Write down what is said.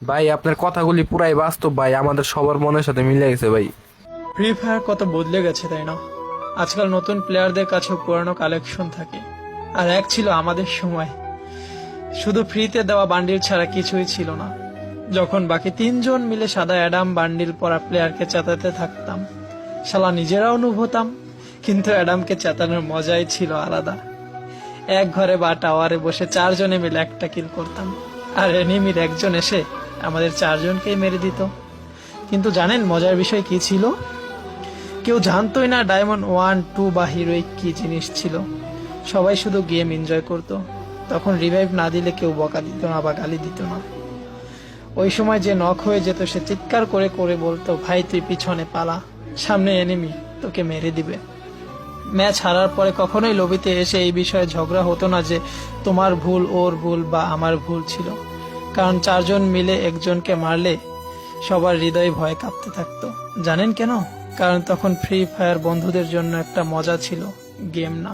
ভাই আপনার কথাগুলি পুরাই বাস্তব ভাই, আমাদের সবার মনের সাথে মিলে গেছে ভাই। ফ্রি ফায়ার কত বদলে গেছে তাই না? আজকাল নতুন প্লেয়ারদের কাছেও পুরানো কালেকশন থাকে। আর এক ছিল আমাদের সময়, শুধু ফ্রিতে দেওয়া বান্ডিল ছাড়া কিছুই ছিল না। যখন বাকি তিনজন মিলে সাদা অ্যাডাম বান্ডিল পরা প্লেয়ারকে চেতাতে থাকতাম, শালা নিজেরাও নুব হতাম, কিন্তু অ্যাডামকে চেতানোর মজাই ছিল আলাদা। এক ঘরে বা টাওয়ারে বসে চারজনে মিলে একটা কিল করতাম, আর এনিমির একজন এসে আমাদের চারজনকেই মেরে দিত। কিন্তু জানেন মজার বিষয় কি ছিল? কেউ জানতোই না ডায়মন্ড 1, 2 বা হিরোইক কি জিনিস ছিল। সবাই শুধু গেম এনজয় করত। তখন রিভাইভ না দিলে কেউ বকা দিত না বা গালি দিত না। ওই সময় যে নক হয়ে যেত সে চিৎকার করে করে বলতো, ভাই তুই পিছনে পালা, সামনে এনিমি, তোকে মেরে দিবে। ম্যাচ হারার পরে কখনোই লবিতে এসে এই বিষয়ে ঝগড়া হতো না যে তোমার ভুল, ওর ভুল বা আমার ভুল ছিল। কারণ চারজন মিলে একজনকে মারলে সবার হৃদয় ভয়ে কাঁপতে থাকতো। জানেন কেন? কারণ তখন ফ্রি ফায়ার বন্ধুদের জন্য একটা মজা ছিল, গেম না।